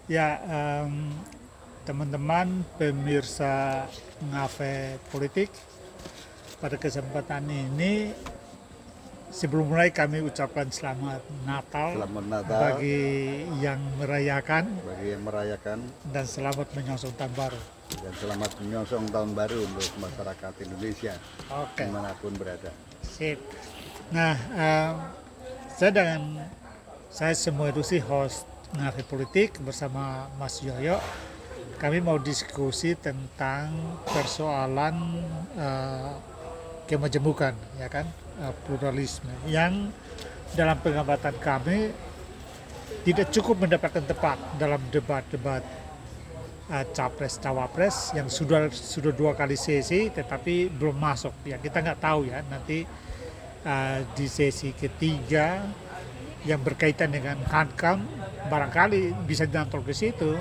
Ya, teman-teman pemirsa Ngafe Politik, pada kesempatan ini sebelum mulai kami ucapkan selamat Natal Selamat Natal bagi yang merayakan bagi yang merayakan dan selamat menyongsong tahun baru. dan selamat menyongsong tahun baru untuk masyarakat Indonesia Oke, dimanapun berada. sip. Nah, saya semua itu sih host Ngafe Politik bersama Mas Yoyo. Kami mau diskusi tentang persoalan kemajemukan, ya kan, pluralisme yang dalam pengamatan kami tidak cukup mendapatkan tempat dalam debat-debat capres cawapres yang sudah dua kali sesi tetapi belum masuk. Ya kita nggak tahu ya nanti di sesi ketiga yang berkaitan dengan hankam barangkali bisa dantol ke situ.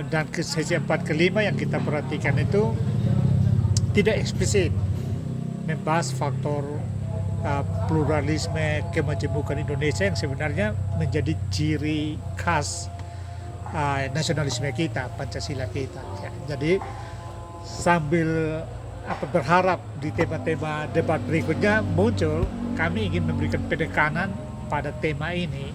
Dan ke sesi 4 ke 5 yang kita perhatikan itu tidak eksplisit membahas faktor pluralisme kemajemukan Indonesia yang sebenarnya menjadi ciri khas nasionalisme kita, Pancasila kita. Ya, jadi sambil berharap di tema-tema debat berikutnya muncul, kami ingin memberikan penekanan pada tema ini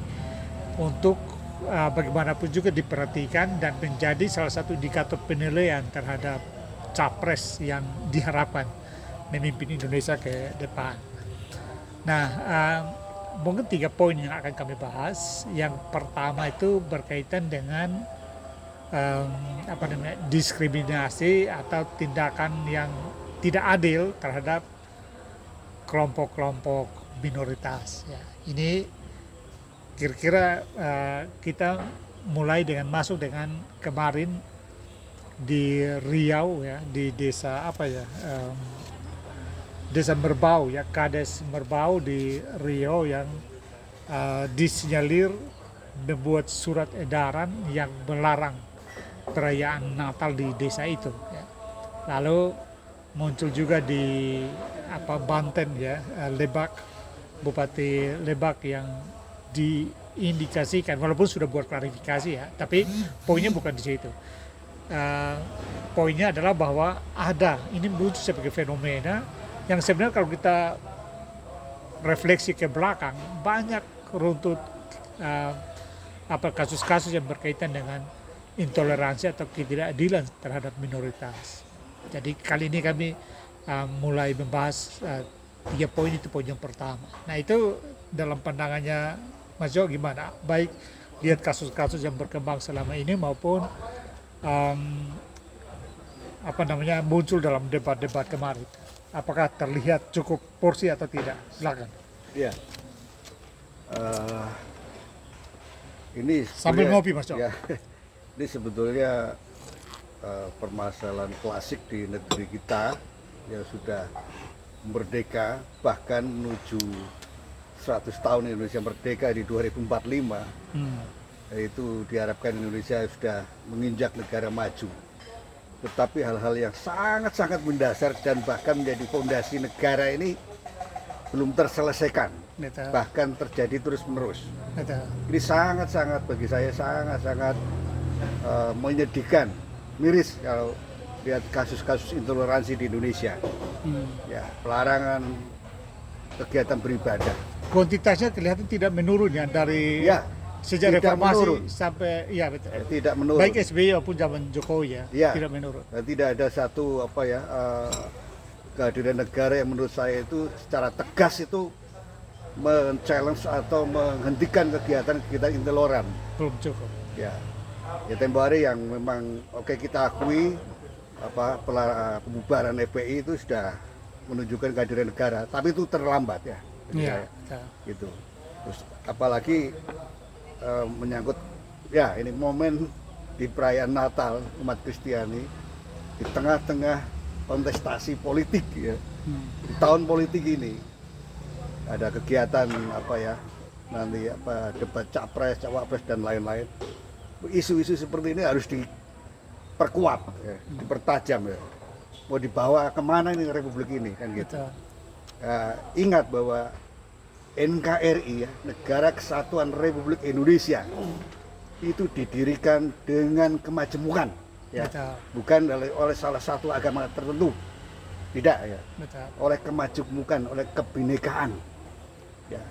untuk bagaimanapun juga diperhatikan dan menjadi salah satu indikator penilaian terhadap capres yang diharapkan memimpin Indonesia ke depan. Nah, mungkin 3 poin yang akan kami bahas. Yang pertama itu berkaitan dengan diskriminasi atau tindakan yang tidak adil terhadap kelompok-kelompok minoritas. Ya, ini kira-kira kita mulai dengan masuk dengan kemarin di Riau ya, di desa desa Merbau ya, Kades Merbau di Riau yang disinyalir membuat surat edaran yang melarang perayaan Natal di desa itu ya. Lalu muncul juga di Banten ya, Lebak, Bupati Lebak yang diindikasikan walaupun sudah buat klarifikasi ya, tapi poinnya bukan di situ. Poinnya adalah bahwa ini muncul sebagai fenomena yang sebenarnya kalau kita refleksi ke belakang banyak runtut kasus-kasus yang berkaitan dengan intoleransi atau ketidakadilan terhadap minoritas. Jadi kali ini kami mulai membahas 3 poin, itu poin yang pertama. Nah itu dalam pandangannya Mas Jo gimana? Baik lihat kasus-kasus yang berkembang selama ini maupun muncul dalam debat-debat kemarin. Apakah terlihat cukup porsi atau tidak? Silakan. Ya, ini Sambil ngopi Mas Jo. Ya, ini sebetulnya permasalahan klasik di negeri kita yang sudah merdeka, bahkan menuju 100 tahun Indonesia merdeka di 2045. Itu diharapkan Indonesia sudah menginjak negara maju. Tetapi hal-hal yang sangat-sangat mendasar dan bahkan menjadi fondasi negara ini belum terselesaikan. Betul. Bahkan terjadi terus-menerus. Betul. Ini sangat-sangat bagi saya sangat-sangat menyedihkan, miris kalau lihat kasus-kasus intoleransi di Indonesia. Ya, pelarangan kegiatan beribadah. Kuantitasnya kelihatan tidak menurun ya dari sejak tidak reformasi menurun. Sampai betul. Tidak menurun. Baik SBY maupun zaman Jokowi ya, tidak menurun. Tidak ada satu kehadiran negara yang menurut saya itu secara tegas itu men-challenge atau menghentikan kegiatan intoleran. Belum cukup. Ya tempo hari yang memang kita akui pembubaran FPI itu sudah menunjukkan kehadiran negara, tapi itu terlambat ya. Iya. Gitu. Terus apalagi menyangkut ini momen di perayaan Natal umat Kristiani di tengah-tengah kontestasi politik ya. Di tahun politik ini ada kegiatan debat capres, cawapres dan lain-lain. Isu-isu seperti ini harus diperkuat, ya, dipertajam ya. Mau dibawa kemana ini Republik ini kan gitu. Ingat bahwa NKRI ya, Negara Kesatuan Republik Indonesia itu didirikan dengan kemajemukan, ya, Betul. bukan oleh salah satu agama tertentu, tidak ya, Betul. oleh kemajemukan, oleh kebinekaan. Ya,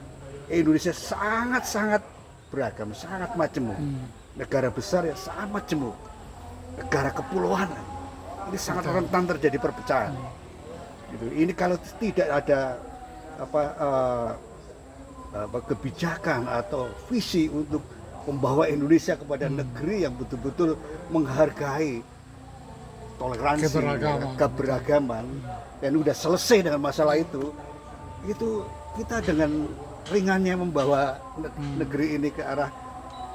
Indonesia sangat beragam, sangat majemuk. Negara besar ya sangat majemuk. Negara kepulauan ini sangat rentan terjadi perpecahan. Gitu. Ini kalau tidak ada kebijakan atau visi untuk membawa Indonesia kepada negeri yang betul-betul menghargai toleransi, keberagaman, dan udah selesai dengan masalah itu kita dengan ringannya membawa negeri ini ke arah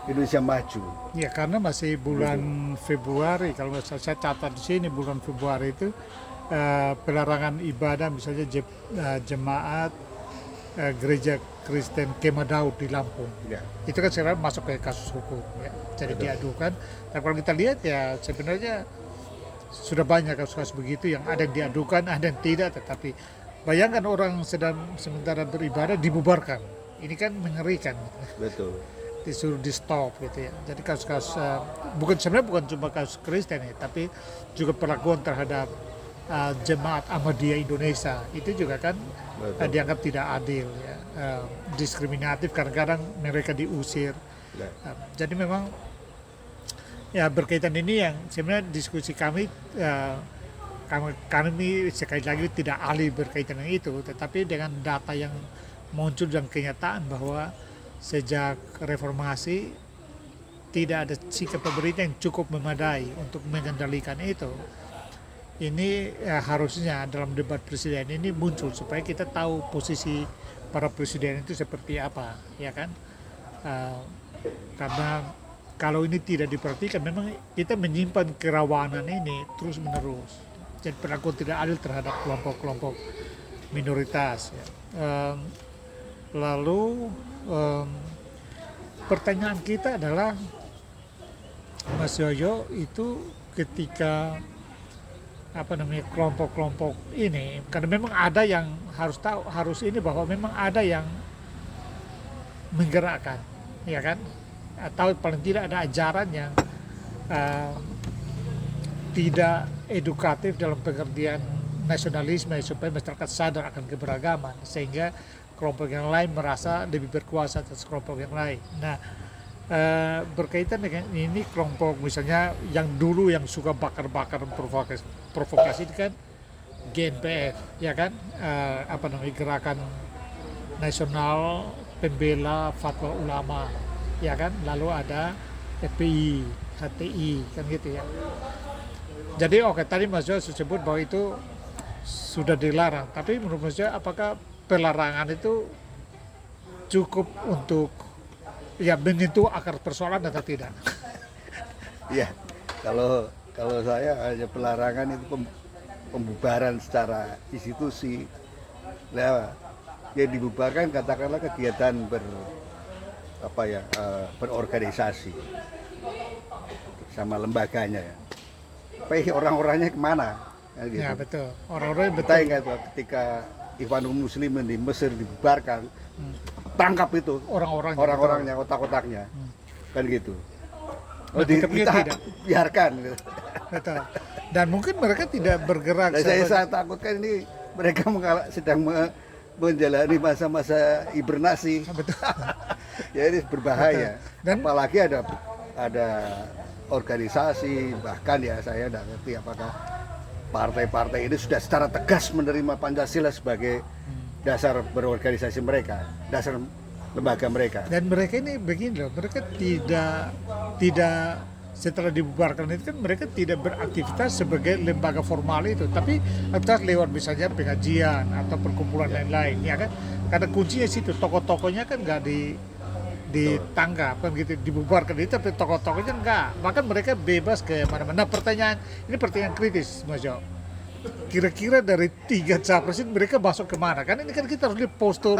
Indonesia maju. Ya, karena masih bulan Februari, kalau saya catat di sini bulan Februari itu pelarangan ibadah, misalnya jemaat gereja Kristen Kemah Daud di Lampung. Ya. Itu kan sekarang masuk ke kasus hukum, ya. Jadi diadukan. Tapi kalau kita lihat ya sebenarnya sudah banyak kasus-kasus begitu yang ada yang diadukan, ada yang tidak. Tetapi bayangkan orang sedang sementara beribadah dibubarkan. Ini kan mengerikan. Betul. Disuruh di stop gitu ya. Jadi kasus-kasus sebenarnya bukan cuma kasus Kristen ya, tapi juga perlakuan terhadap jemaat Ahmadiyah Indonesia itu juga kan dianggap tidak adil ya, diskriminatif, kadang-kadang mereka diusir. Jadi memang ya berkaitan ini yang sebenarnya diskusi kami sekali lagi tidak ahli berkaitan dengan itu, tetapi dengan data yang muncul dan kenyataan bahwa sejak reformasi tidak ada sikap pemerintah yang cukup memadai untuk mengendalikan itu. Ini harusnya dalam debat presiden ini muncul supaya kita tahu posisi para presiden itu seperti apa, ya kan? Karena kalau ini tidak diperhatikan, memang kita menyimpan kerawanan ini terus menerus. Jadi perlakuan tidak adil terhadap kelompok-kelompok minoritas. Ya. Lalu pertanyaan kita adalah, Mas Yoyo, itu ketika kelompok-kelompok ini, karena memang ada yang harus ini bahwa memang ada yang menggerakkan, ya kan? Atau paling tidak ada ajaran yang tidak edukatif dalam pengertian nasionalisme supaya masyarakat sadar akan keberagaman, sehingga kelompok yang lain merasa lebih berkuasa atas kelompok yang lain. Nah, berkaitan dengan ini kelompok misalnya yang dulu yang suka bakar-bakar provokasi itu kan GNPF, ya kan, Gerakan Nasional Pembela Fatwa Ulama, ya kan, lalu ada FPI, HTI, kan gitu ya. Jadi tadi Mas Jo sebut bahwa itu sudah dilarang, tapi menurut Mas Jo apakah pelarangan itu cukup untuk menyentuh akar persoalan atau tidak? Iya, kalau saya hanya pelarangan itu pembubaran secara institusi. Nah, yang dibubarkan katakanlah kegiatan berorganisasi sama lembaganya ya. Tapi orang-orangnya kemana? Gitu. Ya betul, orang-orangnya betul. Kita ingat ketika Ikhwanul Muslimin di Mesir dibubarkan, tangkap itu orang-orangnya, otak-otaknya, kan gitu. Kita tidak biarkan. Gitu. Betul. Dan mungkin mereka tidak bergerak. Saya takutkan ini mereka sedang menjalani masa-masa hibernasi. Betul. Ya ini berbahaya. Dan apalagi ada organisasi, bahkan ya saya tidak ngerti apakah partai-partai ini sudah secara tegas menerima Pancasila sebagai dasar berorganisasi mereka, dasar lembaga mereka. Dan mereka ini begini loh, mereka tidak setelah dibubarkan itu kan mereka tidak beraktivitas sebagai lembaga formal itu, tapi aktivitas lewat misalnya pengajian atau perkumpulan lain-lain, ya kan? Karena kuncinya situ, tokoh-tokohnya kan nggak ditangkap kan gitu, dibubarkan itu, tapi tokoh-tokohnya enggak, bahkan mereka bebas ke mana-mana. Ini pertanyaan kritis Mas Jo. Kira-kira dari 3 capres mereka masuk kemana? Kan ini kan kita harus lihat postur,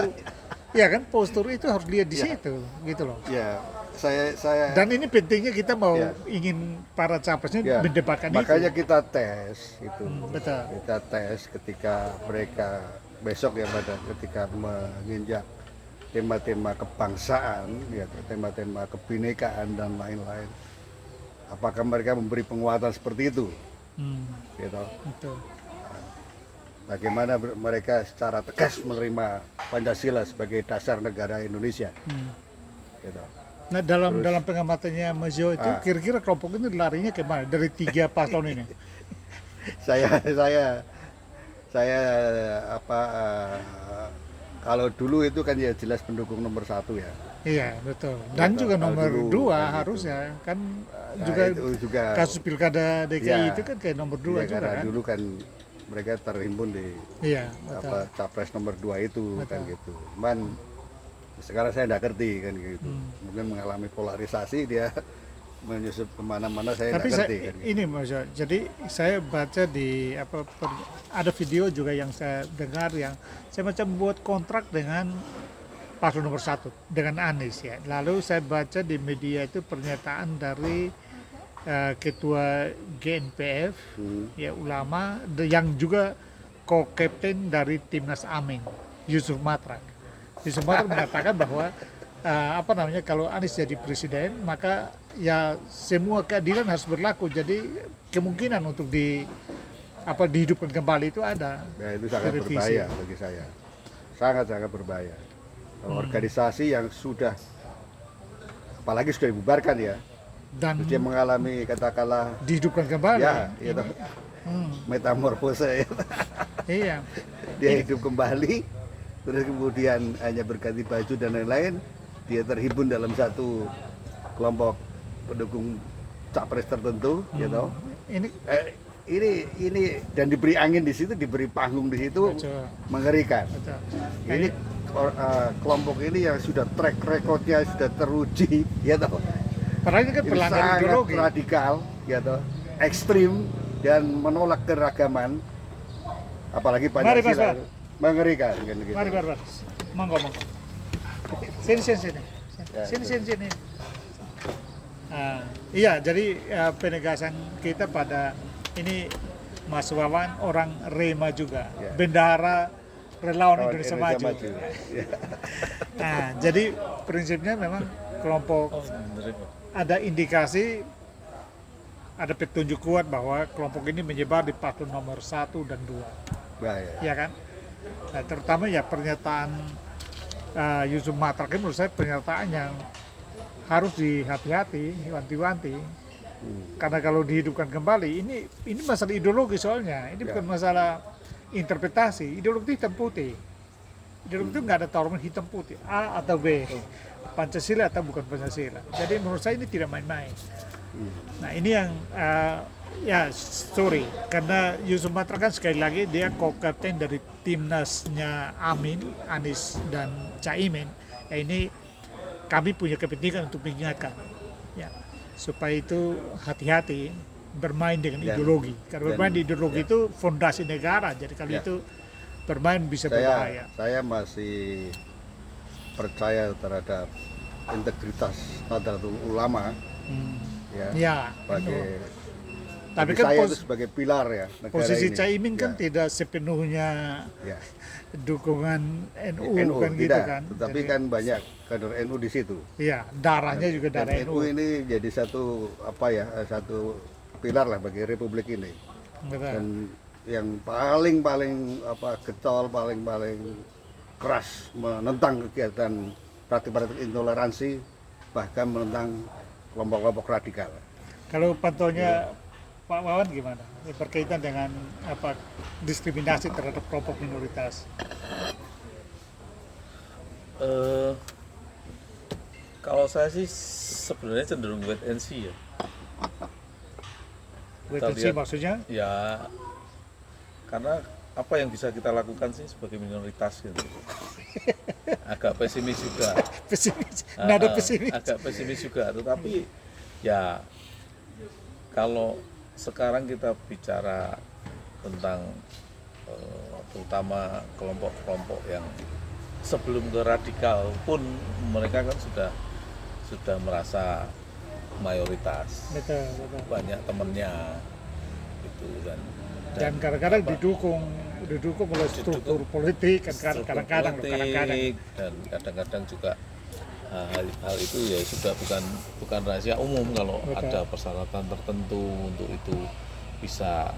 ya kan, postur itu harus lihat di situ, gitu loh. Ya, saya. Dan ini pentingnya kita mau ingin para capresnya mendebatkan itu. Makanya kita tes itu. Betul. Kita tes ketika mereka besok ketika menginjak tema-tema kebangsaan, ya, tema-tema kebinekaan dan lain-lain. Apakah mereka memberi penguatan seperti itu? Gitu. Betul. Bagaimana mereka secara tegas menerima Pancasila sebagai dasar negara Indonesia? Gitu. Nah, dalam pengamatannya Mas Jo itu kira-kira kelompok ini larinya kemana dari 3 paslon ini? saya apa kalau dulu itu kan ya jelas pendukung nomor 1 ya. Iya, betul. Dan Ya, juga kalau nomor dulu 2 kan harusnya kan Nah, juga itu juga kasus pilkada DKI Ya. itu kan kayak nomor 2 ya, juga karena kan. dulu kan mereka terhimpun di Iya, betul. capres nomor 2 itu kan Betul. gitu. Cuman sekarang saya tidak ngerti kan gitu. Mungkin mengalami polarisasi dia menyusup kemana-mana saya Tapi tidak ngerti kan gitu. ini Mas Jo, jadi saya baca di ada video juga yang saya dengar yang saya macam buat kontrak dengan paslon nomor 1 dengan Anies ya. Lalu saya baca di media itu pernyataan dari ketua GNPF ya ulama yang juga co-captain dari timnas Amin, Yusuf Matrak. Yusuf Matrak mengatakan bahwa kalau Anies jadi presiden maka ya semua keadilan harus berlaku. Jadi kemungkinan untuk dihidupkan kembali itu ada. Ya, itu sangat Revisi. berbahaya bagi saya. Sangat berbahaya. Organisasi yang sudah apalagi sudah dibubarkan ya. Dan Terus dia mengalami katakanlah dihidupkan kembali. ya gitu, metamorfose ya. Iya. Dia hidup kembali terus kemudian hanya berganti baju dan lain-lain, dia terhimpun dalam satu kelompok pendukung capres tertentu gitu. Ini dan diberi angin di situ, diberi panggung di situ, Betul. mengerikan. Betul. Ini kelompok ini yang sudah track recordnya sudah teruji ya toh. Padahal ini kan Ini pelanggar sangat ideologi. radikal ya toh, ekstrim dan menolak keragaman, apalagi Mari, Mas Pancasila. Bar. Mengerikan kan gitu. Mari Bar. Monggo. Sini. Ya, Sini. Iya, jadi penegasan kita pada ini Mas Wawan orang Rema juga, Ya. bendahara relawan Kawan Indonesia Maju. Ya. Nah, jadi prinsipnya memang kelompok ada indikasi, ada petunjuk kuat bahwa kelompok ini menyebar di paslon nomor 1 dan 2, Bahaya. ya kan? Nah, terutama ya pernyataan Yusuf Matrak ini menurut saya pernyataan yang harus dihati-hati, wanti-wanti. Karena kalau dihidupkan kembali, ini masalah ideologi soalnya. Ini bukan masalah interpretasi. Ideologi hitam putih. Ideologi itu nggak ada taruhan hitam putih, A atau B, Pancasila atau bukan Pancasila. Jadi menurut saya ini tidak main-main. Nah ini yang sorry, karena Yusuf Matrak kan sekali lagi dia co-kapten dari timnasnya Amin, Anies dan Caimin. Ya ini kami punya kepentingan untuk mengingatkan, ya supaya itu hati-hati bermain dengan ideologi. Karena bermain di ideologi itu fondasi negara. Jadi kalau itu bermain bisa berbahaya. Saya masih percaya terhadap integritas Nahdlatul Ulama Ya, sebagai tapi bagi kan saya itu sebagai pilar ya negara posisi ini. Caimin kan Ya, tidak sepenuhnya ya. dukungan NU, kan gitu tidak, kan. tetapi Jadi, kan banyak kader NU di situ. iya, darahnya juga Dan darah NU. NU ini jadi satu satu pilar lah bagi republik ini. Betul. Dan yang paling getol, paling keras menentang kegiatan praktik-praktik intoleransi, bahkan menentang kelompok-kelompok radikal. Kalau pantaunya Pak Wawan gimana? Berkaitan dengan diskriminasi terhadap kelompok minoritas. Kalau saya sih sebenarnya cenderung wait and see ya. Wait and see maksudnya? Ya, karena apa yang bisa kita lakukan sih sebagai minoritas gitu. Agak pesimis juga. Pesimis, nada pesimis. Agak pesimis juga, tetapi ya kalau sekarang kita bicara tentang terutama kelompok-kelompok yang sebelum ke radikal pun mereka kan sudah merasa mayoritas, Betul. banyak temennya gitu kan. Dan kadang-kadang didukung didukung oleh struktur politik kan struktur kadang-kadang politik, dan kadang-kadang juga hal itu ya sudah bukan rahasia umum kalau Betul. ada persyaratan tertentu untuk itu bisa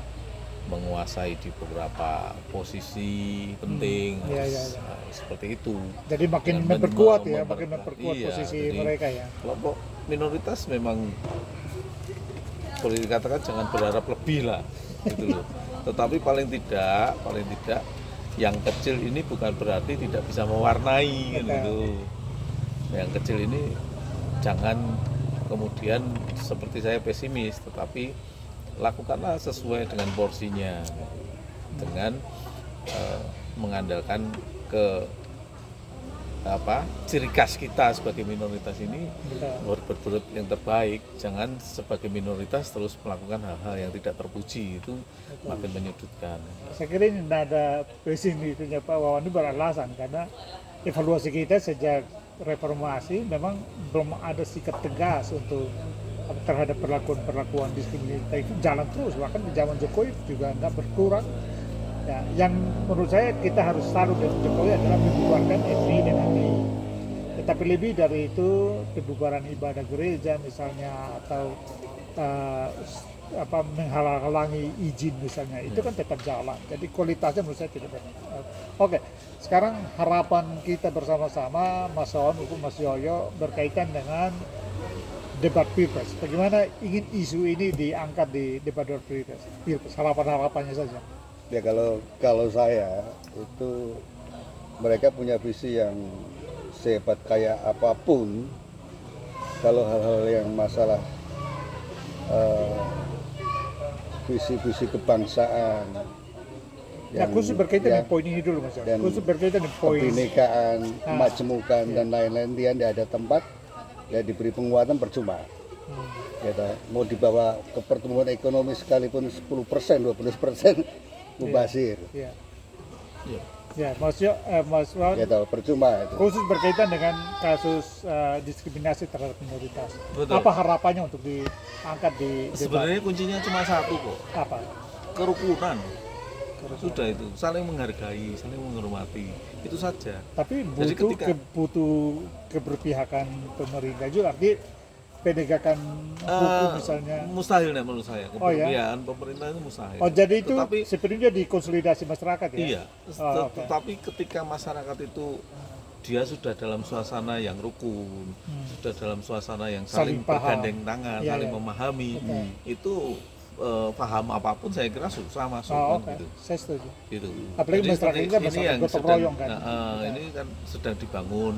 menguasai di beberapa posisi penting Iya, harus, iya, iya. seperti itu. jadi makin Dengan memperkuat ya, memper- makin memperkuat iya, posisi jadi mereka ya. kelompok minoritas memang boleh dikatakan jangan berharap lebih lah gitu loh. Tetapi paling tidak yang kecil ini bukan berarti tidak bisa mewarnai kan Betul. gitu. Yang kecil ini jangan kemudian seperti saya pesimis, tetapi lakukanlah sesuai dengan porsinya, dengan mengandalkan ke ciri khas kita sebagai minoritas ini Betul. berbuat yang terbaik. Jangan sebagai minoritas terus melakukan hal-hal yang tidak terpuji, itu makin menyudutkan. Saya kira ini nada pesimisnya Pak Wawan ini beralasan karena evaluasi kita sejak reformasi memang belum ada sikap tegas untuk terhadap perlakuan diskriminatif itu jalan terus, bahkan di zaman Jokowi juga nggak berkurang. Ya, yang menurut saya kita harus salut dengan Jokowi adalah membubarkan FPI dan HTI. Tetapi lebih dari itu, pembubaran ibadah gereja misalnya atau menghalang-halangi izin misalnya, itu kan tetap jalan. Jadi kualitasnya menurut saya tidak benar. Oke, sekarang harapan kita bersama-sama, Mas Wawan maupun Mas Yoyo berkaitan dengan debat pilpres. Bagaimana ingin isu ini diangkat di debat pilpres? Harapan-harapannya saja. Ya kalau saya itu mereka punya visi yang sehebat kayak apapun, kalau hal-hal yang masalah visi-visi kebangsaan Ya, khusus berkaitan dengan poin ini dulu Mas. dan Khusus berkaitan dengan poin kebinekaan, kemajemukan dan lain-lain, dia tidak ada tempat, ya diberi penguatan percuma. Gitu. Mau dibawa ke pertumbuhan ekonomi sekalipun 10%, 20% mubazir. Ya, Ya. ya Mas Wawan, Gitu, percuma itu. khusus berkaitan dengan kasus diskriminasi terhadap minoritas. Betul. Apa harapannya untuk diangkat di debat? Sebenarnya kuncinya cuma satu kok, Apa? kerukunan. Sudah itu, saling menghargai, saling menghormati, itu saja. Tapi Jadi butuh keberpihakan pemerintah juga, arti penegakan hukum misalnya. Mustahil nih menurut saya, Oh, ya? keberpihakan pemerintah itu mustahil. Oh, jadi itu Tetapi- sebenarnya di konsolidasi masyarakat ya? Iya, Oh, oke. tetapi ketika masyarakat itu dia sudah dalam suasana yang rukun, sudah dalam suasana yang Saling saling paham. bergandeng tangan, Iya, saling iya. memahami, Betul. itu paham apapun saya kira susah masuk Oh, kan oke. gitu. Saya setuju. Gitu. Apalagi Jadi masyarakat kita ini masyarakat yang gotong sedang, royong kan. ini kan sedang dibangun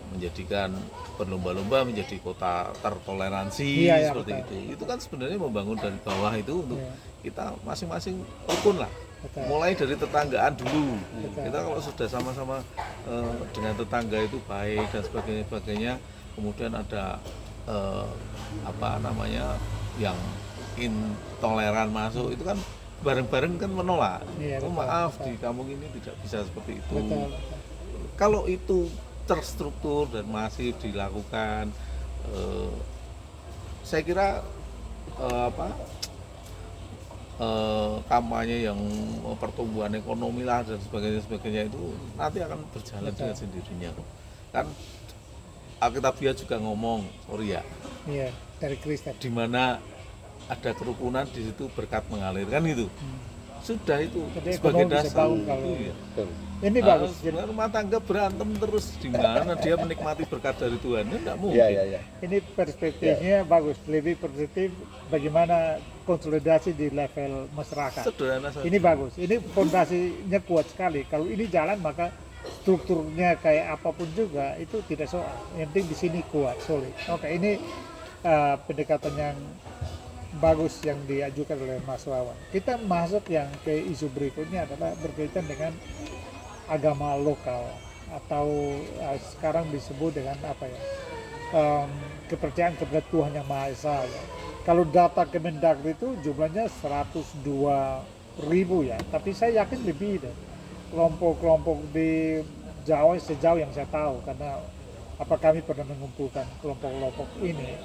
menjadikan berlomba-lomba menjadi kota tertoleransi Iya, iya, seperti betul. itu kan sebenarnya membangun dari bawah itu untuk Iya. kita masing-masing rukun lah. Betul. Mulai dari tetanggaan dulu. Betul. Kita kalau sudah sama-sama dengan tetangga itu baik dan sebagainya, kemudian ada yang intoleran masuk, itu kan bareng-bareng kan menolak. Iya, Oh betul, maaf, betul. di kampung ini tidak bisa seperti itu. Betul. Kalau itu terstruktur dan masif dilakukan, saya kira kampanye yang pertumbuhan ekonomi lah dan sebagainya itu nanti akan berjalan dengan sendirinya. Kan Alkitabiah juga ngomong, sorry ya, Iya, dari Kristen. di mana ada kerukunan di situ berkat mengalir kan gitu. Sudah itu Jadi sebagai ekonomi bisa dasar. bangun kalau- Iya. Betul. Ini bagus. Jadi, Sebenarnya rumah tangga berantem terus di mana dia menikmati berkat dari Tuhan, itu tidak mungkin. Iya. ini perspektifnya bagus, lebih positif bagaimana konsolidasi di level masyarakat. Sederhana saja. Ini bagus. Ini fondasinya kuat sekali. Kalau ini jalan maka strukturnya kayak apapun juga itu tidak soal. Yang penting di sini kuat, solid. Oke, ini pendekatan yang bagus yang diajukan oleh Mas Wawan. Kita masuk yang ke isu berikutnya adalah berkaitan dengan agama lokal atau sekarang disebut dengan apa ya, kepercayaan kepada Tuhan Yang Maha Esa. Ya. Kalau data Kemendagri itu jumlahnya 102.000 ya, tapi saya yakin lebih deh. Kelompok-kelompok di Jawa sejauh yang saya tahu, karena kami pernah mengumpulkan kelompok-kelompok ini.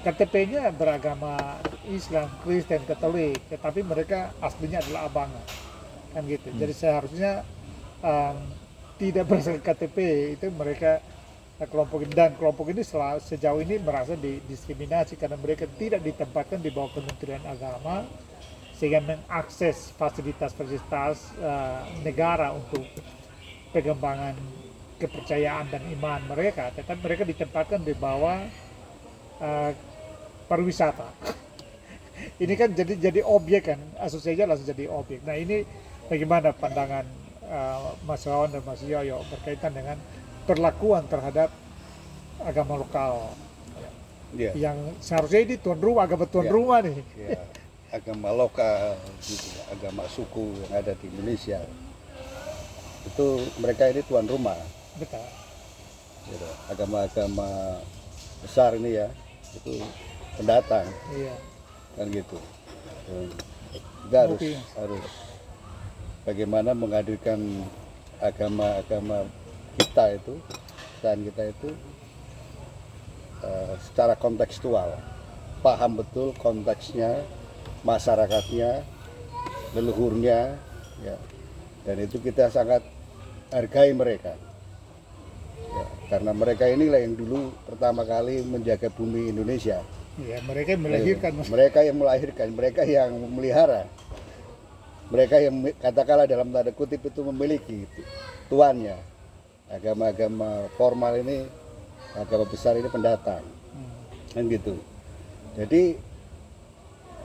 KTP-nya beragama Islam, Kristen, Katolik, tetapi mereka aslinya adalah abangan, kan gitu. Jadi seharusnya tidak berdasarkan KTP itu mereka kelompok ini, dan kelompok ini sejauh ini merasa didiskriminasi karena mereka tidak ditempatkan di bawah Kementerian Agama sehingga mengakses fasilitas-fasilitas negara untuk pengembangan kepercayaan dan iman mereka, tetapi mereka ditempatkan di bawah pariwisata. Ini kan jadi objek kan, asosiasinya langsung jadi objek. Nah ini bagaimana pandangan Mas Wawan dan Mas Yoyo berkaitan dengan perlakuan terhadap agama lokal yang seharusnya ini tuan rumah, agama tuan rumah nih. Ya, agama lokal, gitu, agama suku yang ada di Indonesia itu mereka ini tuan rumah. Betul. Gitu. Agama-agama besar ini ya itu pendatang, Iya. kan gitu. Kita harus bagaimana menghadirkan agama-agama kita itu secara kontekstual, paham betul konteksnya, masyarakatnya, leluhurnya, ya. Dan itu kita sangat hargai mereka. Ya, karena mereka inilah yang dulu pertama kali menjaga bumi Indonesia. Iya, mereka yang melahirkan. Mereka yang melahirkan, mereka yang memelihara. Mereka yang katakanlah dalam tanda kutip itu memiliki tuannya. Agama-agama formal ini, agama besar ini pendatang. Kan gitu. Jadi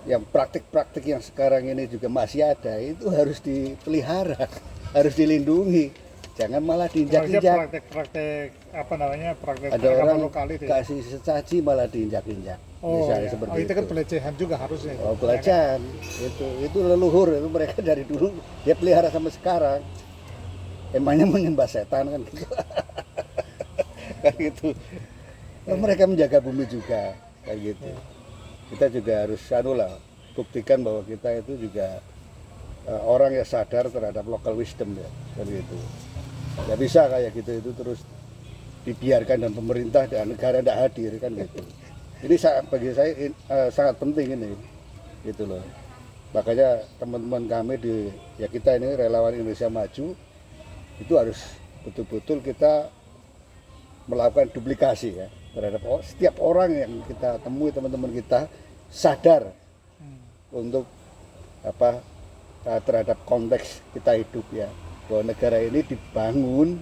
yang praktik-praktik yang sekarang ini juga masih ada itu harus dipelihara, harus dilindungi. Jangan malah diinjak-injak. Praktek apa namanya, praktek Ada agama orang lokal itu. kasih sesaji malah diinjak-injak. Oh, Misalnya iya. seperti Itu kan pelecehan juga harusnya. Oh, pelecehan. Itu leluhur, itu mereka dari dulu dia pelihara sampai sekarang. Emangnya menyembah setan kan gitu. Kan gitu. Oh, mereka menjaga bumi juga kayak gitu. Kita juga harus buktikan bahwa kita itu juga orang yang sadar terhadap local wisdom ya, kan gitu. Nggak bisa kayak gitu itu terus dibiarkan dan pemerintah dan negara tidak hadir kan gitu. Ini bagi saya sangat penting ini, gitu loh. Makanya teman-teman kami kita ini relawan Indonesia Maju itu harus betul-betul kita melakukan duplikasi ya terhadap setiap orang yang kita temui, teman-teman kita sadar untuk terhadap konteks kita hidup ya, bahwa negara ini dibangun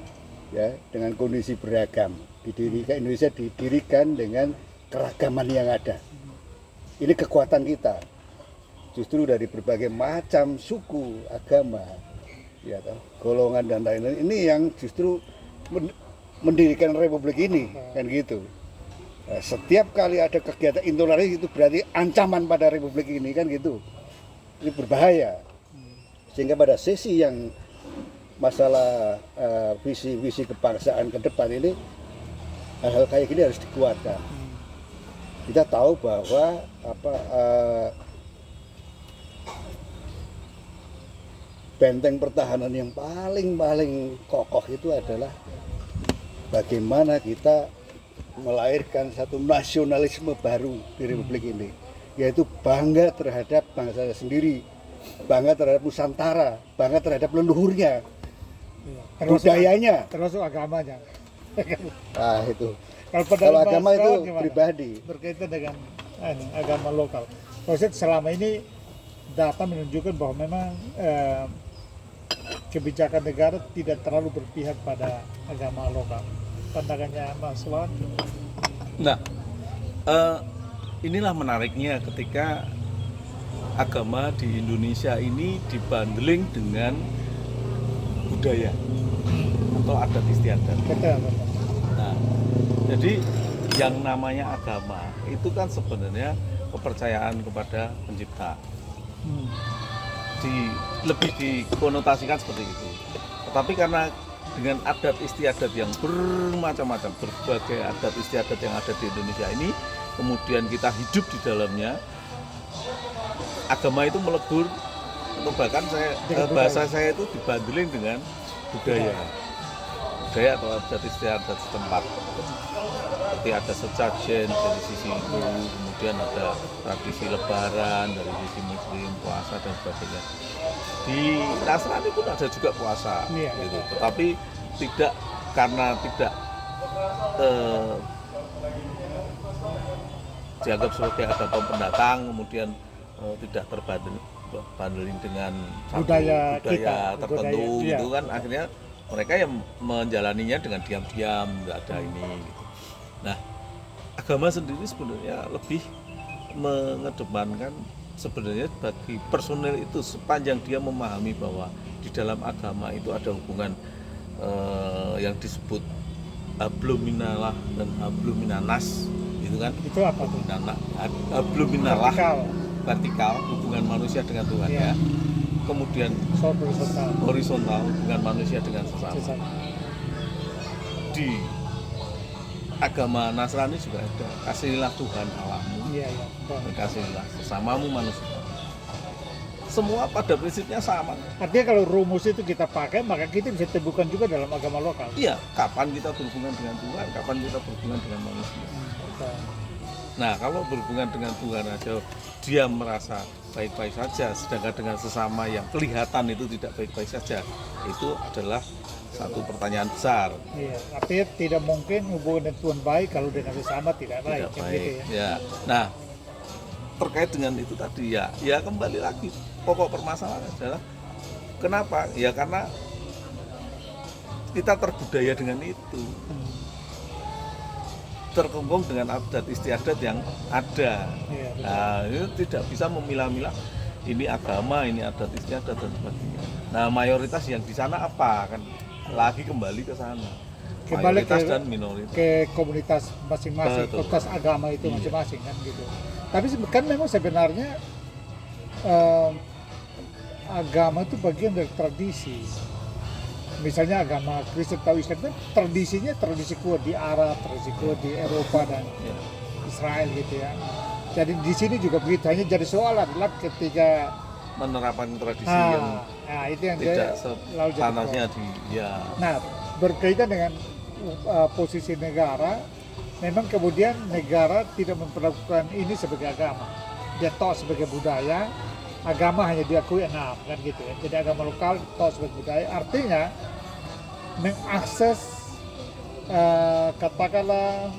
ya dengan kondisi beragam. Indonesia didirikan dengan keragaman yang ada. Ini kekuatan kita. Justru dari berbagai macam suku, agama, ya, golongan dan lain-lain. Ini yang justru mendirikan republik ini, kan gitu. Nah, setiap kali ada kegiatan intoleransi itu berarti ancaman pada republik ini, kan gitu. Ini berbahaya. Sehingga pada sesi yang masalah visi kebangsaan ke depan ini, hal-hal kayak gini harus dikuatkan. Kita tahu bahwa benteng pertahanan yang paling kokoh itu adalah bagaimana kita melahirkan satu nasionalisme baru di republik ini, yaitu bangga terhadap bangsa sendiri, bangga terhadap Nusantara, bangga terhadap leluhurnya, budayanya, termasuk agamanya. Nah itu. Kalau agama itu gimana? pribadi. Berkaitan dengan agama lokal. Maksudnya selama ini data menunjukkan bahwa memang kebijakan negara tidak terlalu berpihak pada agama lokal. Pandangannya Mas Wawan? Nah, inilah menariknya ketika agama di Indonesia ini dibundling dengan budaya atau adat istiadat. Betul. Nah, jadi yang namanya agama itu kan sebenarnya kepercayaan kepada pencipta. Lebih dikonotasikan seperti itu. Tetapi karena dengan adat istiadat yang bermacam-macam, berbagai adat istiadat yang ada di Indonesia ini, kemudian kita hidup di dalamnya, agama itu melebur, atau bahkan bahasa saya itu dibanding dengan budaya atau adat istiadat setempat. seperti ada sesajen dari sisi itu, kemudian ada tradisi lebaran dari sisi muslim, puasa dan sebagainya. Di Nasrani pun ada juga puasa, Iya. gitu. Tetapi tidak, karena tidak dianggap sebagai agama pendatang, kemudian tidak terbanding dengan satu Budaya budaya kita, tertentu, budaya, gitu iya. kan. Akhirnya mereka yang menjalaninya dengan diam-diam, nggak ada ini. Gitu. Nah, agama sendiri sebenarnya lebih mengedepankan, sebenarnya bagi personel itu sepanjang dia memahami bahwa di dalam agama itu ada hubungan yang disebut habluminalah dan habluminanas, gitu kan. Itu apa tuh? Habluminalah Vertikal, vertikal, hubungan manusia dengan Tuhan, Iya. ya. Kemudian horizontal. horizontal, hubungan manusia dengan sesama. Sesama. Di agama Nasrani juga ada, kasihilah Tuhan Allahmu, Iya, iya. dan kasihilah sesamamu manusia. Semua pada prinsipnya sama. Artinya kalau rumus itu kita pakai, maka kita bisa temukan juga dalam agama lokal. Iya, kapan kita berhubungan dengan Tuhan, kapan kita berhubungan dengan manusia. Betul. Nah, kalau berhubungan dengan Tuhan aja dia merasa baik-baik saja, sedangkan dengan sesama yang kelihatan itu tidak baik-baik saja, itu adalah satu pertanyaan besar. Iya, artinya tidak mungkin hubungan dengan Tuhan baik kalau dengan sesama tidak baik. Tidak kan baik. gitu ya. Ya. Nah, terkait dengan itu tadi ya kembali lagi, pokok permasalahan adalah kenapa? Ya karena kita terbudaya dengan itu, terkungkung dengan adat istiadat yang ada. Iya, betul. Nah, itu tidak bisa memilah-milah ini agama, ini adat istiadat dan sebagainya. Nah, mayoritas yang di sana apa kan? Lagi kembali ke sana. Kembali Mayoritas ke- dan minoritas. Ke komunitas masing-masing, Betul. komunitas agama itu Iya. masing-masing kan gitu. Tapi kan memang sebenarnya agama itu bagian dari tradisi. Misalnya agama Kristen atau Islam kan tradisinya tradisi kuat di Arab, tradisi kuat di Eropa dan Ya. Israel gitu ya. Jadi di sini juga begitu, hanya jadi soal adalah ketika Menerapkan tradisi yang itu yang tidak lalu jadi sepantasnya problem. ya. Nah, berkaitan dengan posisi negara, memang kemudian negara tidak memperlakukan ini sebagai agama. Dia toh sebagai budaya, agama hanya diakui 6 kan gitu ya. Jadi agama lokal toh sebagai budaya, artinya mengakses katakanlah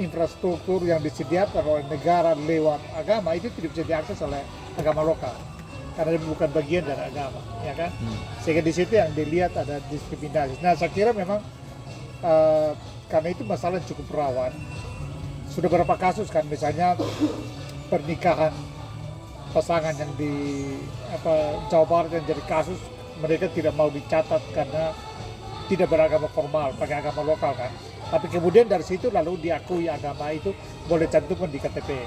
infrastruktur yang disediakan oleh negara lewat agama itu tidak bisa diakses oleh agama lokal karena itu bukan bagian dari agama, ya kan? Sehingga di situ yang dilihat ada diskriminasi. Nah, saya kira memang karena itu masalah yang cukup rawan. Sudah beberapa kasus kan, misalnya pernikahan pasangan yang di Jawa Barat yang jadi kasus, mereka tidak mau dicatat karena tidak beragama formal, pakai agama lokal kan. Tapi kemudian dari situ lalu diakui agama itu boleh cantumkan di KTP.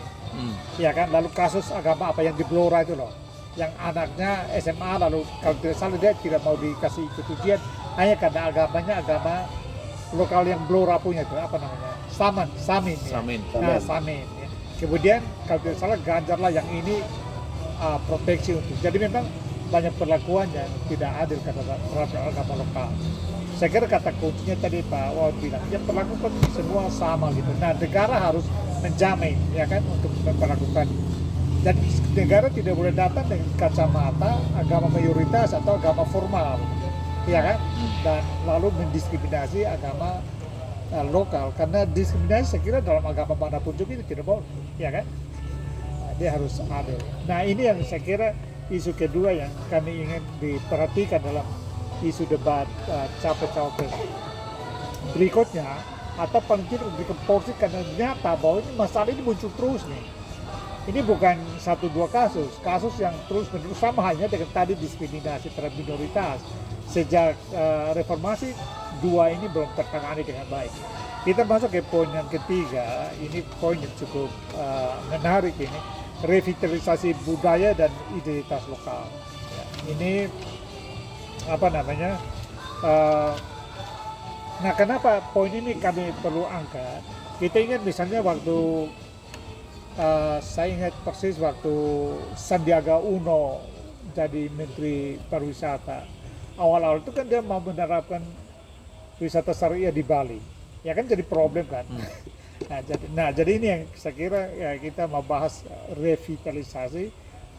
Ya kan, lalu kasus agama apa yang di Blora itu loh, yang anaknya SMA lalu kalau tidak salah dia tidak mau dikasih ikut ujian hanya karena agamanya agama lokal yang Blora punya itu apa namanya, Samin ya. Samin. Nah, Samin ya. Kemudian kalau tidak salah Ganjarlah yang ini proteksi untuk, jadi memang banyak perlakuan yang tidak adil terhadap agama lokal. Saya kira kata kuncinya tadi Pak Wawan bilang, ya perlakukan semua sama gitu. Nah, negara harus menjamin ya kan untuk memperlakukan, dan negara tidak boleh datang dengan kacamata agama mayoritas atau agama formal, ya kan, dan lalu mendiskriminasi agama lokal, karena diskriminasi saya kira dalam agama manapun juga itu tidak boleh, ya kan. Nah, dia harus adil. Nah, ini yang saya kira isu kedua yang kami ingin diperhatikan dalam isu debat capres-cawapres berikutnya, atau paling tidak memberikan porsi karena nyata bahwa ini masalah ini muncul terus nih. Ini bukan 1-2 kasus yang terus menerus, sama hanya dengan tadi diskriminasi terhadap minoritas. Sejak reformasi, 2 ini belum tertangani dengan baik. Kita masuk ke poin yang ketiga, ini poin yang cukup menarik ini, revitalisasi budaya dan identitas lokal. Ya, ini apa namanya? Nah, kenapa poin ini kami perlu angkat? Kita ingat misalnya waktu saya ingat persis waktu Sandiaga Uno jadi Menteri Pariwisata. Awal-awal itu kan dia mau menerapkan wisata syariah di Bali. ya kan jadi problem kan. Jadi ini yang saya kira ya kita mau bahas revitalisasi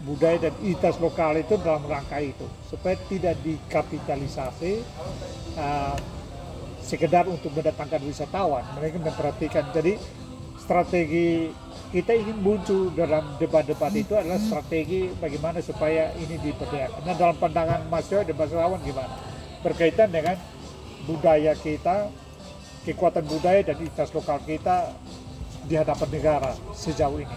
budaya dan identitas lokal itu dalam rangka itu supaya tidak dikapitalisasi sekedar untuk mendatangkan wisatawan. Mereka memperhatikan. Jadi strategi kita ingin muncul dalam debat-debat itu adalah strategi bagaimana supaya ini diberdayakan. Nah, dalam pandangan Mas Yoy dan Mas Rawan gimana? Berkaitan dengan budaya kita, kekuatan budaya dan identitas lokal kita di hadapan negara sejauh ini.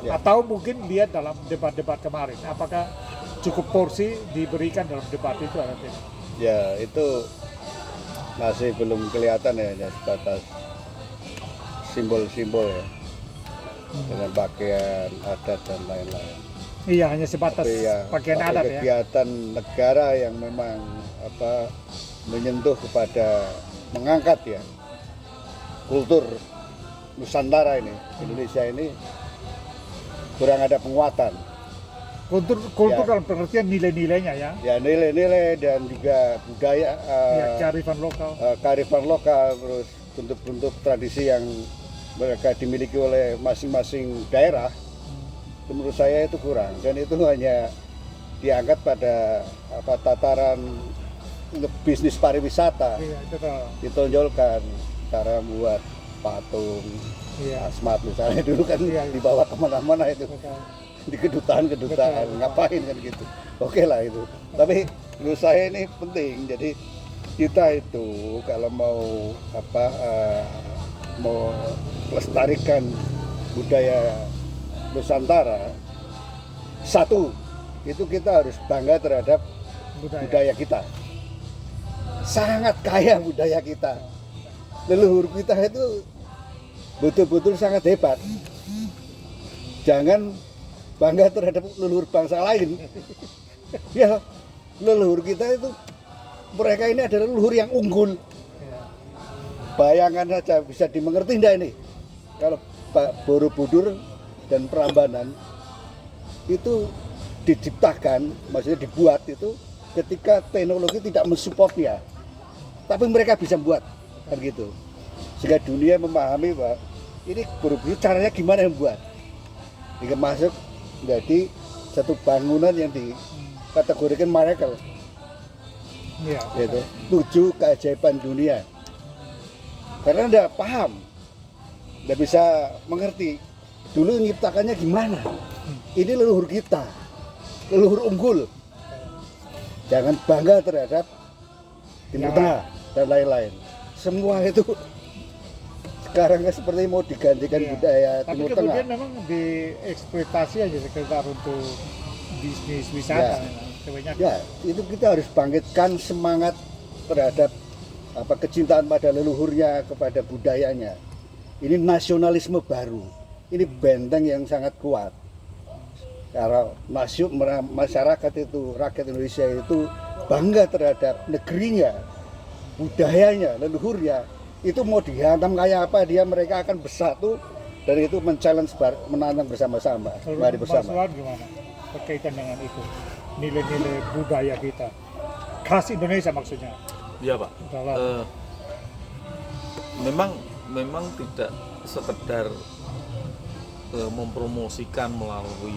Ya. Atau mungkin lihat dalam debat-debat kemarin, apakah cukup porsi diberikan dalam debat itu atau tidak? Ya, itu masih belum kelihatan ya, hanya sebatas simbol-simbol ya, dengan pakaian adat dan lain-lain. Iya, hanya sebatas Tapi ya, pakaian tapi adat ya. kegiatan negara yang memang menyentuh kepada mengangkat ya kultur Nusantara ini, Indonesia ini kurang ada penguatan. Kultur Ya. dalam pengertian nilai-nilainya ya. Ya, nilai-nilai dan juga budaya, Ya, kearifan lokal. kearifan lokal, terus bentuk-bentuk tradisi yang mereka dimiliki oleh masing-masing daerah. Menurut saya itu kurang, dan itu hanya diangkat pada tataran bisnis pariwisata, Iya, betul. ditonjolkan cara membuat patung, Iya, asmat misalnya dulu kan Iya, iya. dibawa kemana-mana itu betul. di kedutaan-kedutaan, Betul. ngapain kan gitu. Oke lah itu. Tapi menurut saya ini penting. Jadi kita itu kalau mau melestarikan budaya Nusantara, satu itu kita harus bangga terhadap budaya kita. Sangat kaya budaya kita. Leluhur kita itu betul-betul sangat hebat. Jangan bangga terhadap leluhur bangsa lain. Ya, leluhur kita itu, mereka ini adalah leluhur yang unggul. Iya. Bayangkan saja, bisa dimengerti enggak ini? Kalau Borobudur dan Prambanan itu diciptakan, maksudnya dibuat itu ketika teknologi tidak mensupportnya. Tapi mereka bisa buat, kan gitu. Sehingga dunia memahami bahwa ini Borobudur caranya gimana membuat. Hingga masuk menjadi satu bangunan yang dikategorikan miracle, Iya. yaitu 7 keajaiban dunia. Karena Anda paham, Anda bisa mengerti dulu menciptakannya gimana. Ini leluhur kita, leluhur unggul. Jangan bangga terhadap Timur Ya. Tengah dan lain-lain. Semua itu sekarang kan seperti mau digantikan Iya. budaya Tapi Timur kemudian Tengah. memang dieksploitasi aja sekedar untuk bisnis wisata. Ya. Kebanyakan. Ya, itu kita harus bangkitkan semangat terhadap kecintaan pada leluhurnya, kepada budayanya. Ini nasionalisme baru. Ini benteng yang sangat kuat. Karena masyarakat itu, rakyat Indonesia itu bangga terhadap negerinya, budayanya, leluhurnya. Itu mau dihantam kayak apa, mereka akan bersatu dan itu menantang bersama-sama. Kalau Mari Mas bersama. Wan gimana berkaitan dengan itu? Nilai-nilai budaya kita. Khas Indonesia maksudnya. Iya Pak. Dalam Memang tidak sekedar mempromosikan melalui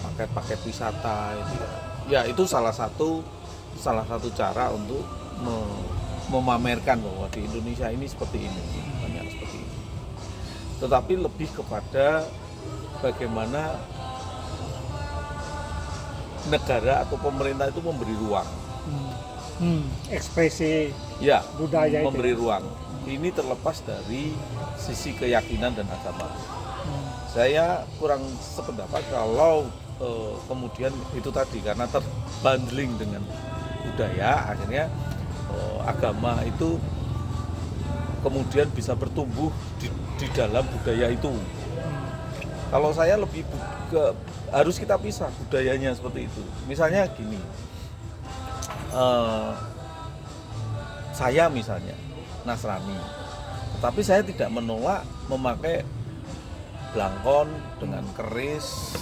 paket-paket wisata itu ya. Ya itu salah satu cara untuk memamerkan bahwa di Indonesia ini seperti ini, banyak seperti ini. Tetapi lebih kepada bagaimana negara atau pemerintah itu memberi ruang. ekspresi Ya, budaya memberi itu. ruang. Ini terlepas dari sisi keyakinan dan agama. Saya kurang sependapat kalau kemudian itu tadi karena terbundling dengan budaya, akhirnya agama itu kemudian bisa bertumbuh di dalam budaya itu. Kalau saya lebih harus kita pisah budayanya seperti itu. Misalnya gini, saya misalnya Nasrani, tetapi saya tidak menolak memakai blangkon dengan keris,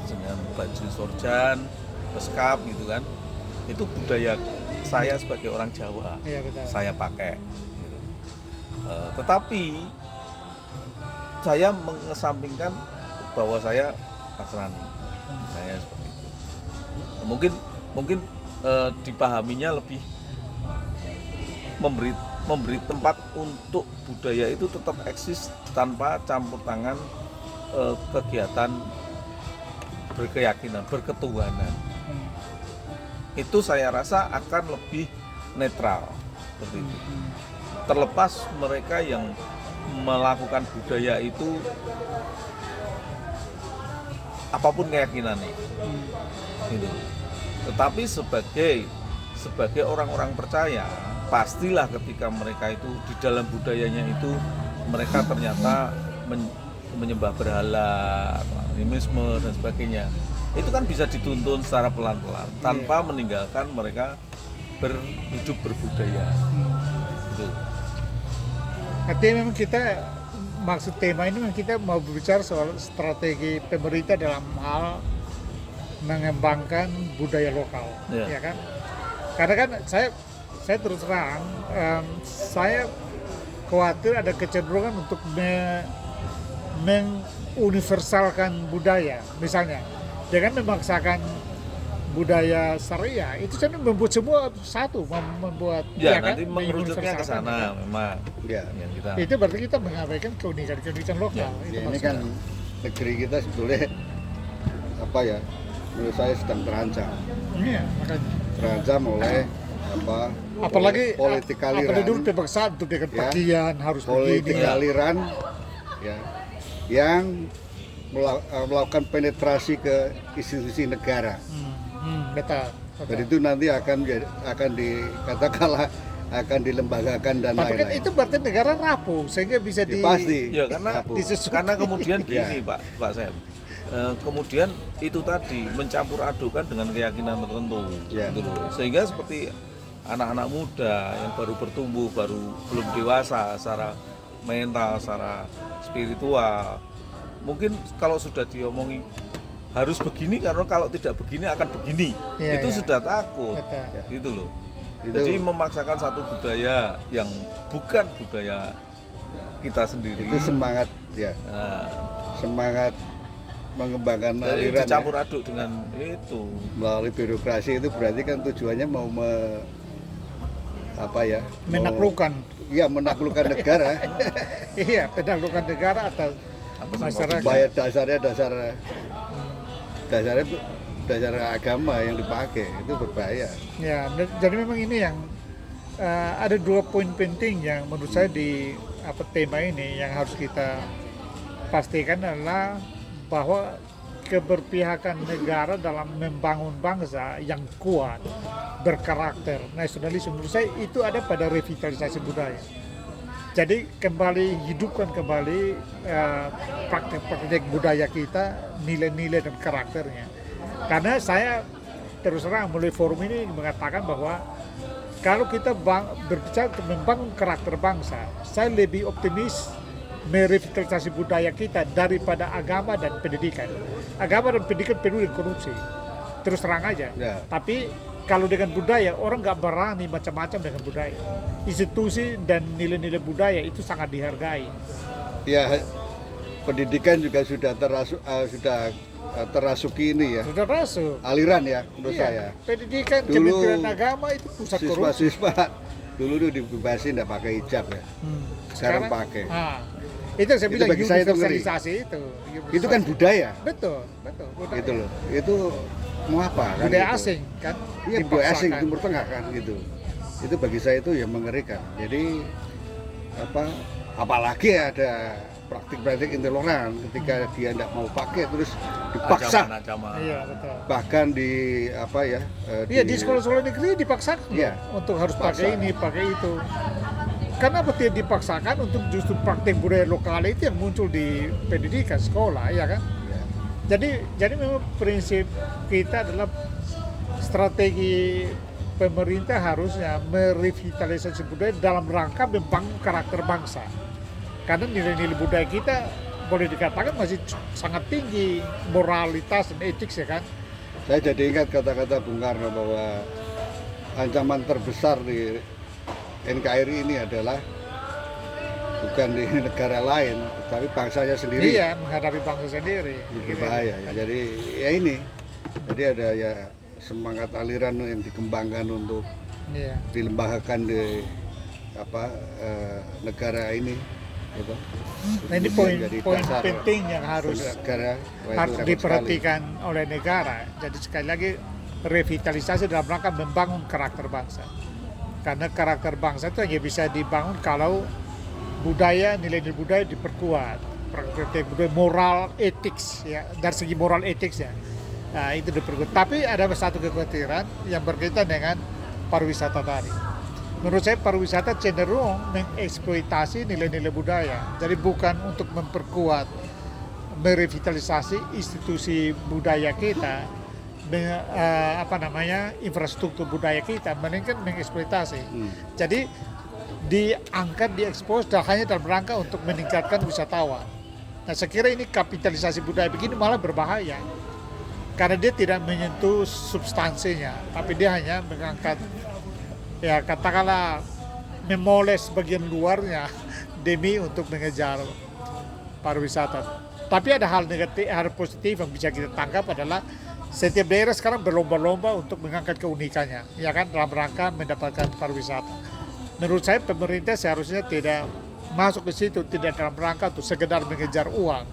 dengan baju sorjan, beskap gitu kan. Itu budaya saya sebagai orang Jawa, Iya, betul. saya pakai. Gitu. Tetapi saya mengesampingkan bahwa saya Nasrani, saya seperti itu. Mungkin dipahaminya lebih memberi tempat untuk budaya itu tetap eksis tanpa campur tangan kegiatan berkeyakinan, berketuhanan. Itu saya rasa akan lebih netral seperti itu. Terlepas mereka yang melakukan budaya itu apapun keyakinannya, gitu. Tetapi sebagai orang-orang percaya, pastilah ketika mereka itu di dalam budayanya itu mereka ternyata menyembah berhala, animisme dan sebagainya. Itu kan bisa dituntun secara pelan-pelan tanpa meninggalkan mereka hidup berbudaya. Gitu. Artinya memang kita maksud tema ini memang kita mau berbicara soal strategi pemerintah dalam hal mengembangkan budaya lokal, ya kan? Karena kan saya terus terang, saya khawatir ada kecenderungan untuk menguniversalkan budaya, misalnya dengan memaksakan budaya syariah itu kan membuat semua satu, membuat nanti mengerucutnya ke sana memang. Ya, yang kita itu berarti kita mengabaikan keunikan lokal. Itu ini kan negeri kita sebetulnya apa ya? Menurut saya sedang terancam. Iya, makanya. Terancam oleh apalagi politikaliran. apalagi dulu terpaksa untuk dengan bagian harus begini. Politikaliran ya, yang melakukan penetrasi ke institusi negara. Betul. Dan itu nanti akan dikatakanlah akan dilembagakan dan Tapi kan lain-lain. itu berarti negara rapuh sehingga bisa Pasti. Ya karena kemudian gini Pak Sam. Kemudian itu tadi mencampur adukan dengan keyakinan tertentu, gitu loh. Sehingga seperti anak-anak muda yang baru bertumbuh, belum dewasa secara mental, secara spiritual, mungkin kalau sudah diomongi harus begini karena kalau tidak begini akan begini, sudah takut, gitu loh. Jadi memaksakan satu budaya yang bukan budaya kita sendiri. Itu semangat semangat mengembangkan aliran dicampur aduk dengan itu melalui birokrasi. Itu berarti kan tujuannya mau menaklukkan negara. Iya, menaklukkan negara atau masyarakat. Supaya dasar agama yang dipakai itu berbahaya. Ya, jadi memang ini yang ada dua poin penting yang menurut saya di tema ini yang harus kita pastikan adalah bahwa keberpihakan negara dalam membangun bangsa yang kuat, berkarakter, nasionalisme, menurut saya itu ada pada revitalisasi budaya. Jadi hidupkan kembali praktek-praktek budaya kita, nilai-nilai dan karakternya. Karena saya terus terang melalui forum ini mengatakan bahwa kalau kita berbicara untuk membangun karakter bangsa, saya lebih optimis merevitalisasi budaya kita daripada agama dan pendidikan. Agama dan pendidikan penuh dengan korupsi, terus terang aja. Tapi kalau dengan budaya, orang nggak berani macam-macam dengan budaya. Institusi dan nilai-nilai budaya itu sangat dihargai. Ya, pendidikan juga sudah terasuki ini ya. Sudah masuk. Aliran ya, menurut saya. Pendidikan, dulu, Kementerian Agama itu pusat korupsi. Siswa dulu dibebasin nggak pakai hijab ya. Sekarang pakai. Itu yang saya bilang universalisasi itu. Itu kan budaya. Betul. Budaya. Gitu loh. Itu mau apa? Budaya kan asing kan? Iya, budaya asing Timur Tengah kan gitu. Itu bagi saya itu yang mengerikan. Jadi apalagi ada praktik-praktik intoleran ketika dia tidak mau pakai terus dipaksa. Iya, betul. Bahkan di di sekolah-sekolah negeri dipaksakan untuk harus pakai ini, pakai itu. Kenapa tidak dipaksakan untuk justru praktik budaya lokal itu yang muncul di pendidikan sekolah, ya kan? Jadi memang prinsip kita adalah strategi pemerintah harusnya merevitalisasi budaya dalam rangka membangun karakter bangsa. Karena nilai-nilai budaya kita boleh dikatakan masih sangat tinggi, moralitas dan etik ya kan. Saya jadi ingat kata-kata Bung Karno bahwa ancaman terbesar di NKRI ini adalah bukan di negara lain, tapi bangsanya sendiri. Iya, menghadapi bangsa sendiri. Berbahaya ya. Jadi ya ini, jadi ada ya semangat aliran yang dikembangkan untuk Iya. dilembagakan di negara ini, gitu. Nah ini poin penting yang harus negara diperhatikan oleh negara. Jadi sekali lagi revitalisasi dalam rangka membangun karakter bangsa. Karena karakter bangsa itu hanya bisa dibangun kalau budaya, nilai-nilai budaya diperkuat, praktek budaya, moral, etik, ya, dari segi moral etik ya. Nah, itu diperkuat. Tapi ada satu kekhawatiran yang berkaitan dengan pariwisata tadi. Menurut saya pariwisata cenderung mengeksploitasi nilai-nilai budaya. Jadi bukan untuk memperkuat, merevitalisasi institusi budaya kita, infrastruktur budaya kita, melainkan mengeksploitasi. Jadi diangkat, diekspos hanya dalam rangka untuk meningkatkan wisatawan. Nah saya kira ini kapitalisasi budaya begini malah berbahaya. Karena dia tidak menyentuh substansinya, tapi dia hanya mengangkat, ya katakanlah memoles bagian luarnya demi untuk mengejar pariwisata. Tapi ada hal negatif, hal positif yang bisa kita tangkap adalah setiap daerah sekarang berlomba-lomba untuk mengangkat keunikannya, ya kan, dalam rangka mendapatkan pariwisata. Menurut saya pemerintah seharusnya tidak masuk ke situ, tidak dalam rangka untuk sekedar mengejar uang,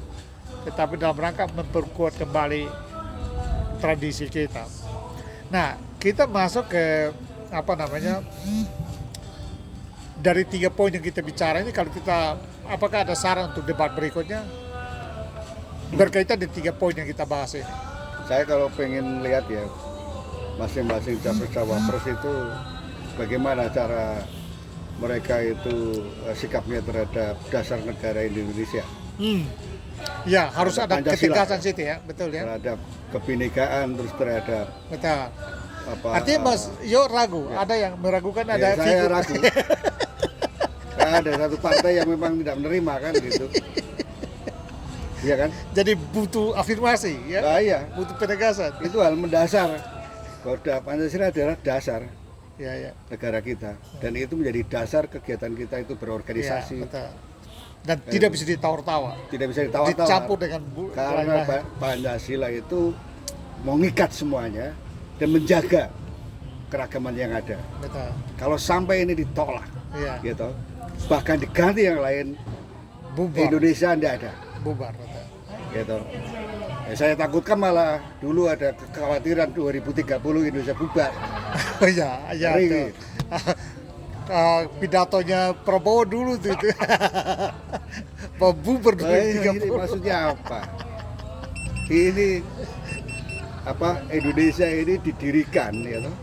tetapi dalam rangka memperkuat kembali tradisi kita. Nah, kita masuk ke dari 3 poin yang kita bicara ini, kalau kita apakah ada saran untuk debat berikutnya berkaitan dengan 3 poin yang kita bahas ini? Saya kalau pengen lihat ya masing-masing capres-cawapres itu bagaimana cara mereka itu sikapnya terhadap dasar negara Indonesia. Ya, harus ada Pancasila, ketegasan situ ya, betul ya. terhadap kebinekaan, terus terhadap Betul. Artinya Mas Yo ragu, ada yang meragukan, ada ya, saya figur. ragu. Nah, ada satu partai yang memang tidak menerima kan gitu. Iya kan? Jadi butuh afirmasi ya. Nah, iya. Butuh penegasan. Itu hal mendasar. Bahwa Pancasila adalah dasar Ya. negara kita, dan itu menjadi dasar kegiatan kita itu berorganisasi. Ya, betul. Dan tidak bisa ditawar-tawar. Tidak bisa ditawar-tawar. Dicampur dengan karena Pancasila itu mengikat semuanya dan menjaga keragaman yang ada. Betul. Kalau sampai ini ditolak, Iya. gitu, bahkan diganti yang lain, Bubar. Indonesia tidak ada, Bubar. Betul. gitu. Ya, saya takutkan malah dulu ada kekhawatiran 2030 Indonesia bubar. Iya, itu. Pidatonya Prabowo dulu tuh itu. Bubar Ini 2030. maksudnya apa? Ini Indonesia ini didirikan, ya toh?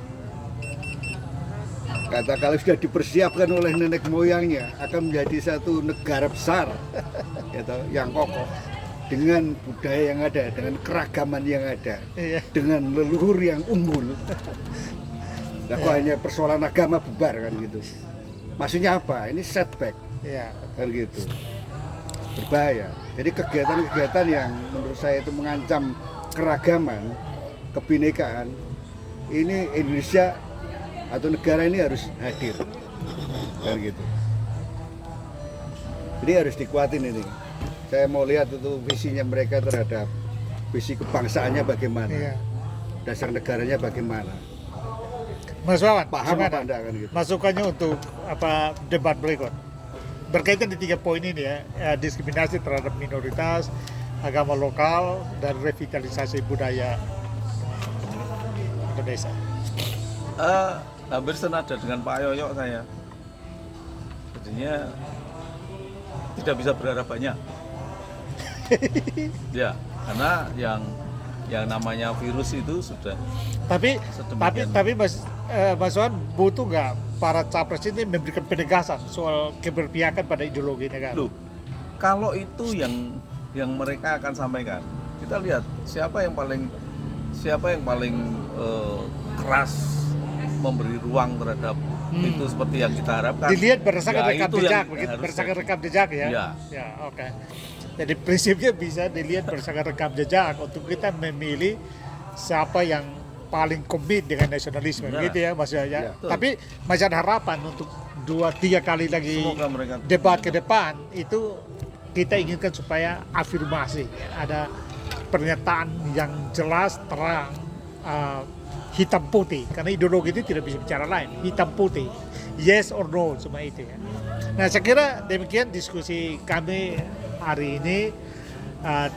Kata kalau sudah dipersiapkan oleh nenek moyangnya akan menjadi satu negara besar, ya toh, yang kokoh dengan budaya yang ada, dengan keragaman yang ada, Iya. dengan leluhur yang unggul. Nah, kok hanya persoalan agama bubar kan gitu. Maksudnya apa? Ini setback Iya. kan gitu. Berbahaya. Jadi kegiatan-kegiatan yang menurut saya itu mengancam keragaman, kebinekaan, ini Indonesia atau negara ini harus hadir kan gitu. Jadi harus dikuatin ini. Saya mau lihat itu visinya mereka terhadap visi kebangsaannya bagaimana, Iya. dasar negaranya bagaimana. Mas Wawan, Paham apa gimana Anda kan gitu? masukannya untuk debat berikut berkaitan di 3 poin ini ya, diskriminasi terhadap minoritas, agama lokal, dan revitalisasi budaya Indonesia. Hampir senada dengan Pak Yoyo saya. Jadinya tidak bisa berharap banyak. Ya, karena yang namanya virus itu sudah Tapi sedemikian. Mas Wawan, butuh nggak para capres ini memberikan penegasan soal keberpihakan pada ideologi negara? Loh, kalau itu yang mereka akan sampaikan, kita lihat siapa yang paling keras memberi ruang terhadap itu seperti yang kita harapkan. Dilihat berdasarkan Ya, rekam itu jejak, yang begitu, harus berdasarkan jadi. rekam jejak ya. Ya. Ya, oke. Jadi prinsipnya bisa dilihat berdasarkan rekam jejak untuk kita memilih siapa yang paling komit dengan nasionalisme, Benar. gitu ya Mas Yaya. Ya, betul. Tapi masih ada harapan untuk 2-3 kali lagi Semoga mereka debat ke depan itu kita inginkan supaya afirmasi, ya. Ada pernyataan yang jelas, terang, hitam putih, karena ideologi itu tidak bisa bicara lain, hitam putih, yes or no, cuma itu ya. Nah saya kira demikian diskusi kami hari ini.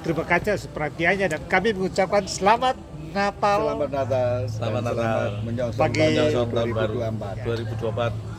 Terima kasih atas perhatiannya dan kami mengucapkan selamat Natal. Selamat Natal. Selamat dan Natal. Menyongsong Bagi- tahun Menyongsong tahun baru 2024. 2024